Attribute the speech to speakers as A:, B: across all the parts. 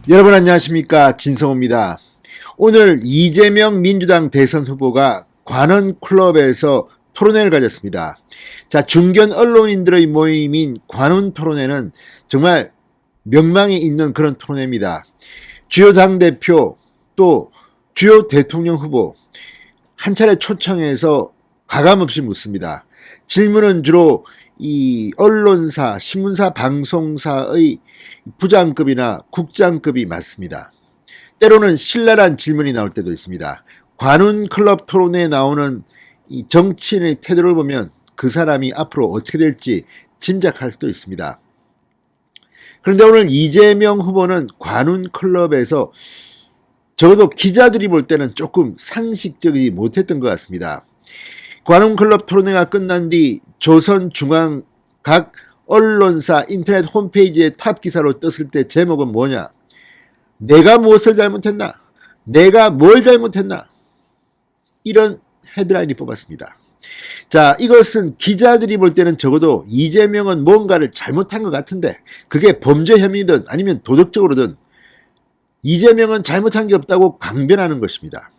A: 여러분 안녕하십니까, 진성호입니다. 오늘 이재명 민주당 대선 후보가 관훈클럽에서 토론회를 가졌습니다. 자, 중견 언론인들의 모임인 관훈토론회는 정말 명망이 있는 그런 토론회입니다. 주요 당대표 또 주요 대통령 후보 한 차례 초청해서 가감없이 묻습니다. 질문은 주로 이 언론사, 신문사, 방송사의 부장급이나 국장급이 맞습니다. 때로는 신랄한 질문이 나올 때도 있습니다. 관훈클럽 토론회에 나오는 이 정치인의 태도를 보면 그 사람이 앞으로 어떻게 될지 짐작할 수도 있습니다. 그런데 오늘 이재명 후보는 관훈클럽에서 적어도 기자들이 볼 때는 조금 상식적이지 못했던 것 같습니다. 관훈클럽 토론회가 끝난 뒤 조선중앙 각 언론사 인터넷 홈페이지에 탑 기사로 떴을 때 제목은 뭐냐? 내가 무엇을 잘못했나? 내가 뭘 잘못했나? 이런 헤드라인이 뽑았습니다. 자, 이것은 기자들이 볼 때는 적어도 이재명은 뭔가를 잘못한 것 같은데 그게 범죄 혐의든 아니면 도덕적으로든 이재명은 잘못한 게 없다고 강변하는 것입니다.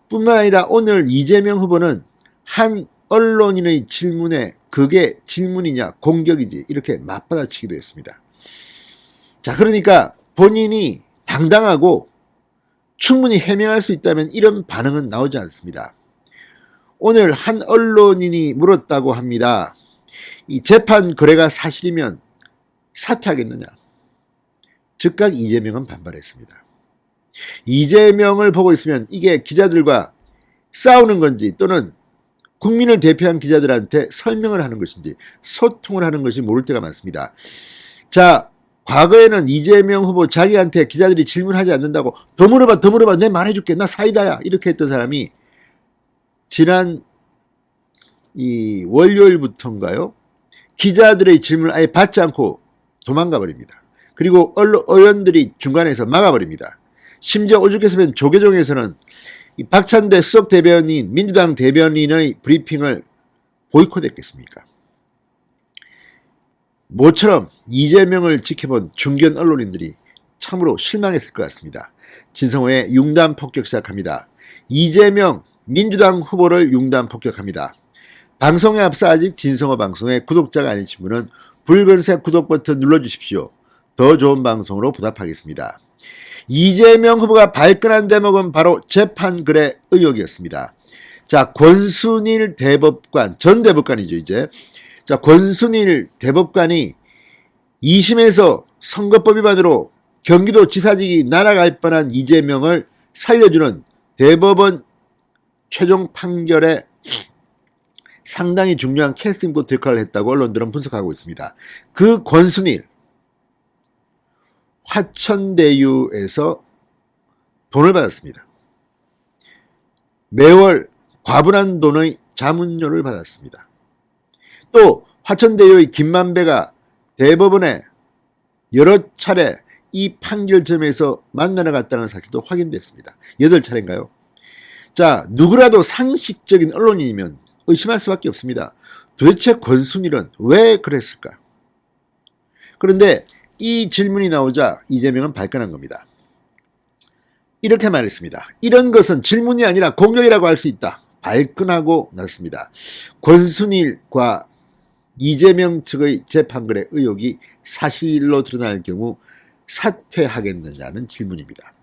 A: 뿐만 아니라 오늘 이재명 후보는 한 언론인의 질문에 그게 질문이냐 공격이지 이렇게 맞받아치기도 했습니다. 자, 그러니까 본인이 당당하고 충분히 해명할 수 있다면 이런 반응은 나오지 않습니다. 오늘 한 언론인이 물었다고 합니다. 이 재판 거래가 사실이면 사퇴하겠느냐? 즉각 이재명은 반발했습니다. 이재명을 보고 있으면 이게 기자들과 싸우는 건지 또는 국민을 대표한 기자들한테 설명을 하는 것인지 소통을 하는 것이 모를 때가 많습니다. 자, 과거에는 이재명 후보 자기한테 기자들이 질문하지 않는다고 더 물어봐 내 말해줄게 나 사이다야 이렇게 했던 사람이 지난 이 월요일부터인가요? 기자들의 질문을 아예 받지 않고 도망가 버립니다. 그리고 의원들이 중간에서 막아버립니다. 심지어 오죽해서 조계종에서는 이 박찬대 수석 대변인, 민주당 대변인의 브리핑을 보이콧했겠습니까? 모처럼 이재명을 지켜본 중견 언론인들이 참으로 실망했을 것 같습니다. 진성호의 융단 폭격 시작합니다. 이재명 민주당 후보를 융단 폭격합니다. 방송에 앞서 아직 진성호 방송의 구독자가 아니신 분은 붉은색 구독 버튼 눌러주십시오. 더 좋은 방송으로 보답하겠습니다. 이재명 후보가 발끈한 대목은 바로 재판 거래 의혹이었습니다. 자, 권순일 대법관, 전 대법관이죠, 이제. 자, 권순일 대법관이 2심에서 선거법 위반으로 경기도 지사직이 날아갈 뻔한 이재명을 살려주는 대법원 최종 판결에 상당히 중요한 캐스팅보트 역할을 했다고 언론들은 분석하고 있습니다. 그 권순일, 화천대유에서 돈을 받았습니다. 매월 과분한 돈의 자문료를 받았습니다. 또 화천대유의 김만배가 대법원에 여러 차례 이 판결점에서 만나러 갔다는 사실도 확인됐습니다. 8차례인가요? 자, 누구라도 상식적인 언론인이면 의심할 수밖에 없습니다. 도대체 권순일은 왜 그랬을까? 그런데 이 질문이 나오자 이재명은 발끈한 겁니다. 이렇게 말했습니다. 이런 것은 질문이 아니라 공격이라고 할 수 있다. 발끈하고 났습니다. 권순일과 이재명 측의 재판거래 의혹이 사실로 드러날 경우 사퇴하겠느냐는 질문입니다.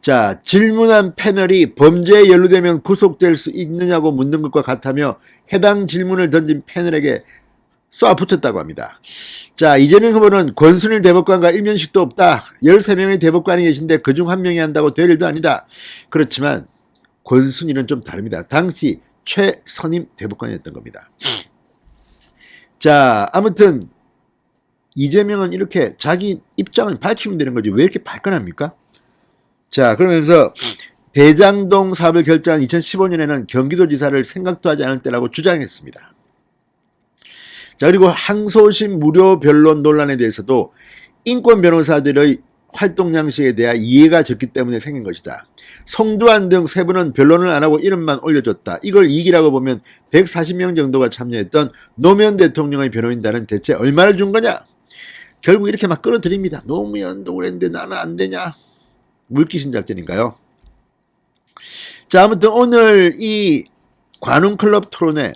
A: 자, 질문한 패널이 범죄에 연루되면 구속될 수 있느냐고 묻는 것과 같으며 해당 질문을 던진 패널에게 쏴붙였다고 합니다. 자, 이재명 후보는 권순일 대법관과 일면식도 없다. 13명의 대법관이 계신데 그중 한 명이 한다고 될 일도 아니다. 그렇지만 권순일은 좀 다릅니다. 당시 최선임 대법관이었던 겁니다. 자, 아무튼 이재명은 이렇게 자기 입장을 밝히면 되는 거지 왜 이렇게 발끈합니까? 자, 그러면서 대장동 사업을 결정한 2015년에는 경기도지사를 생각도 하지 않을 때라고 주장했습니다. 자, 그리고 항소심 무료 변론 논란에 대해서도 인권 변호사들의 활동 양식에 대한 이해가 적기 때문에 생긴 것이다. 송두환 등 세 분은 변론을 안 하고 이름만 올려줬다. 이걸 이기라고 보면 140명 정도가 참여했던 노무현 대통령의 변호인단은 대체 얼마를 준 거냐? 결국 이렇게 막 끌어들입니다. 노무현 운동을 했는데 나는 안 되냐? 물귀신 작전인가요? 자, 아무튼 오늘 이 관훈클럽 토론회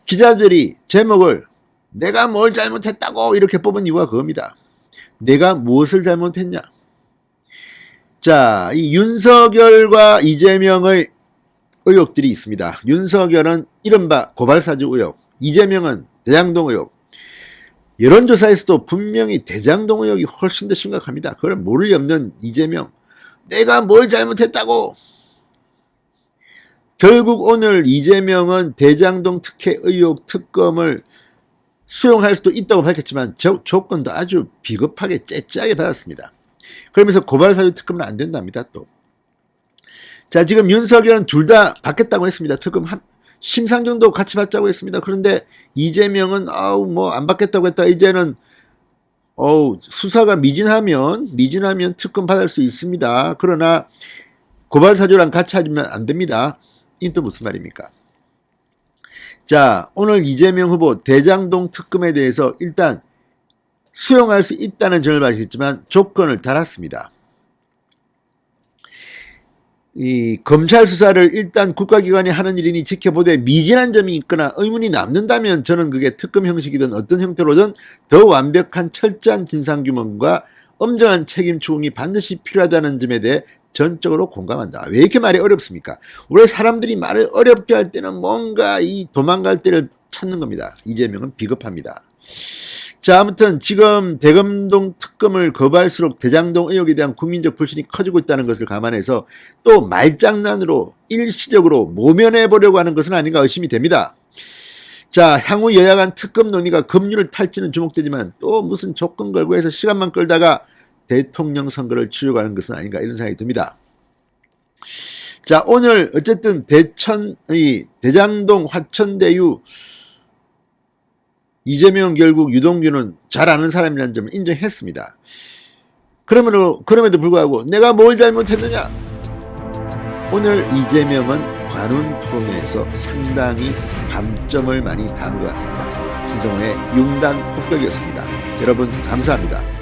A: 기자들이 제목을 내가 뭘 잘못했다고 이렇게 뽑은 이유가 그겁니다. 내가 무엇을 잘못했냐? 자, 이 윤석열과 이재명의 의혹들이 있습니다. 윤석열은 이른바 고발사주 의혹, 이재명은 대장동 의혹. 여론조사에서도 분명히 대장동 의혹이 훨씬 더 심각합니다. 그걸 모를 리 없는 이재명, 내가 뭘 잘못했다고. 결국 오늘 이재명은 대장동 특혜 의혹 특검을 수용할 수도 있다고 밝혔지만 조건도 아주 비겁하게 째째하게 받았습니다. 그러면서 고발사주 특검은 안 된답니다. 또. 자, 지금 윤석열은 둘 다 받겠다고 했습니다. 특검 심상 정도 같이 받자고 했습니다. 그런데 이재명은 뭐 안 받겠다고 했다. 이제는 수사가 미진하면 특검 받을 수 있습니다. 그러나 고발사주랑 같이 하면 안 됩니다. 이게 또 무슨 말입니까? 자, 오늘 이재명 후보 대장동 특검에 대해서 일단 수용할 수 있다는 점을 밝혔지만 조건을 달았습니다. 이 검찰 수사를 일단 국가기관이 하는 일이니 지켜보되 미진한 점이 있거나 의문이 남는다면 저는 그게 특검 형식이든 어떤 형태로든 더 완벽한 철저한 진상규명과 엄정한 책임 추궁이 반드시 필요하다는 점에 대해 전적으로 공감한다. 왜 이렇게 말이 어렵습니까? 원래 사람들이 말을 어렵게 할 때는 뭔가 이 도망갈 때를 찾는 겁니다. 이재명은 비겁합니다. 자, 아무튼 지금 대검동 특검을 거부할수록 대장동 의혹에 대한 국민적 불신이 커지고 있다는 것을 감안해서 또 말장난으로 일시적으로 모면해 보려고 하는 것은 아닌가 의심이 됩니다. 자, 향후 여야 간 특검 논의가 급류를 탈지는 주목되지만 또 무슨 조건 걸고 해서 시간만 끌다가 대통령 선거를 치르려고 하는 것은 아닌가 이런 생각이 듭니다. 자, 오늘 어쨌든 대장동 화천대유 이재명 결국 유동규는 잘 아는 사람이라는 점을 인정했습니다. 그럼에도 불구하고 내가 뭘 잘못했느냐? 오늘 이재명은 관훈 토론회에서 상당히 감점을 많이 단 것 같습니다. 진성호의 융단 폭격이었습니다. 여러분 감사합니다.